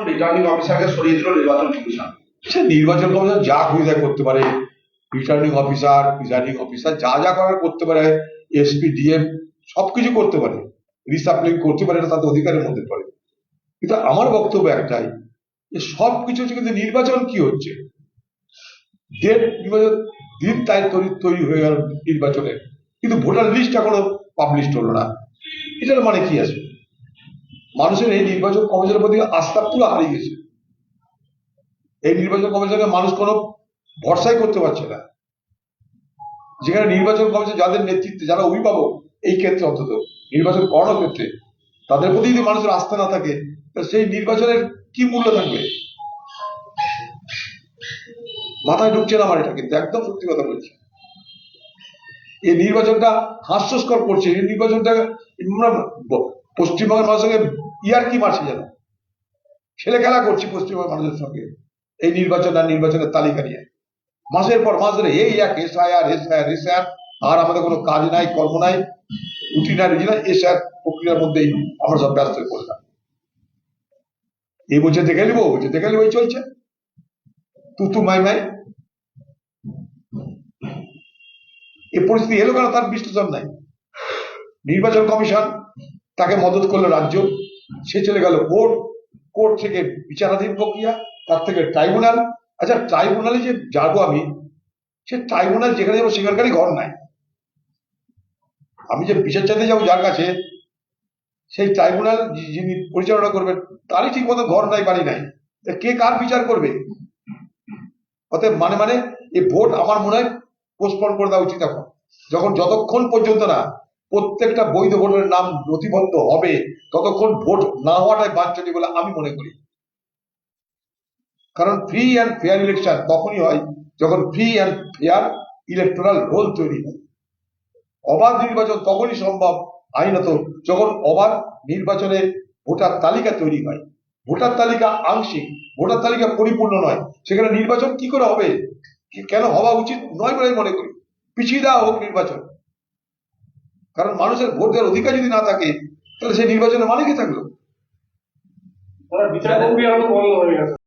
Returning অফিসারকে সরিয়ে দিল নির্বাচন কমিশন। সে নির্বাচন কমিশন যা খুঁজে করতে পারে, রিটার্নিং অফিসার প্রিজাইডিং অফিসার যা যা করার করতে পারে, এসপি ডিএম সবকিছু করতে পারে, রিসাপ্লিং করতে পারে, এটা তাদের অধিকারের মধ্যে পড়ে। কিন্তু আমার বক্তব্য একটাই, যে সবকিছু হচ্ছে, কিন্তু নির্বাচন কি হচ্ছে, ডেট নির্বাচন দিন তাই তৈরি হয়ে গেল নির্বাচনের, কিন্তু ভোটার লিস্ট এখনো পাবলিশ হলো না। এটার মানে কি আছে? মানুষের এই নির্বাচন কমিশনের প্রতি আস্থা পুরো হারিয়ে গেছে। এই নির্বাচন কমিশনকে মানুষ কোনো ভরসাই করতে পারছে না। যেখানে নির্বাচন কমিশন যাদের নেতৃত্বে, যারা অভিভাবক এই ক্ষেত্রে, অন্তত নির্বাচন করানোর ক্ষেত্রে, তাদের প্রতি যদি মানুষের আস্থা না থাকে, সেই নির্বাচনের কি মূল্য থাকবে? মাথায় ঢুকছে না আমার এটা, কিন্তু একদম সত্যি কথা বলছি। এই নির্বাচনটা হাস্যস্কর করছে। এই নির্বাচনটা পশ্চিমবঙ্গের মানুষের সঙ্গে ইয়ার কি মারছে, যেন ছেলে খেলা করছি পশ্চিমবঙ্গের মানুষের সঙ্গে এই নির্বাচন আর নির্বাচনের তালিকা নিয়ে। মাসের পর মাস ধরে এই এক এসআইআর এসআইআর এসআইআর, আর আমাদের কোনো কাজ নাই, কর্ম নাই, রুটি নাই রুজি নাই, এসআইআর প্রক্রিয়ার মধ্যেই আমরা সব ব্যস্ত হয়ে পড়লাম। এই বলছে দেখে নিবো, বলছে দেখে নিবো, চলছে তু মাই মাই। এই পরিস্থিতি এলো কেন, তার বিশ্লেষণ নাই। নির্বাচন কমিশন তাকে মদত করলো রাজ্য, সে চলে গেল কোর্ট, কোর্ট থেকে বিচারাধীন প্রক্রিয়া, তার থেকে ট্রাইব্যুনাল। আচ্ছা, ট্রাইব্যুনালে যে যাবো আমি, সে ট্রাইব্যুনাল যেখানে যাবো সেখানকারই ঘর নাই। আমি যে বিচার চাইতে যাবো যার কাছে, সেই ট্রাইব্যুনাল যিনি পরিচালনা করবেন তারই ঠিক মতো ঘর নাই, বাড়ি নাই। কে কার বিচার করবে? অতএব মানে এই ভোট আমার মনে হয় পোস্টপন করে দেওয়া উচিত এখন, যতক্ষণ পর্যন্ত না প্রত্যেকটা বৈধ ভোটারের নাম নথিবদ্ধ হবে, ততক্ষণ ভোট না হওয়াটাই বাঞ্ছনীয় বলে আমি মনে করি। কারণ ফ্রি অ্যান্ড ফেয়ার ইলেকশন তখনই হয় যখন free and fair electoral role তৈরি হয়। অবাধ নির্বাচন তখনই সম্ভব আইনত যখন অবাধ নির্বাচনে ভোটার তালিকা তৈরি হয়। ভোটার তালিকা আংশিক, ভোটার তালিকা পরিপূর্ণ নয়, সেখানে নির্বাচন কি করে হবে? কেন হওয়া উচিত নয় বলে মনে করি। পিছিয়ে দেওয়া হোক নির্বাচন, কারণ মানুষের ভোট দেওয়ার অধিকার যদি না থাকে, তাহলে সেই নির্বাচনের মানে কি থাকলো? বিচার প্রক্রিয়া বন্ধ হয়ে গেছে।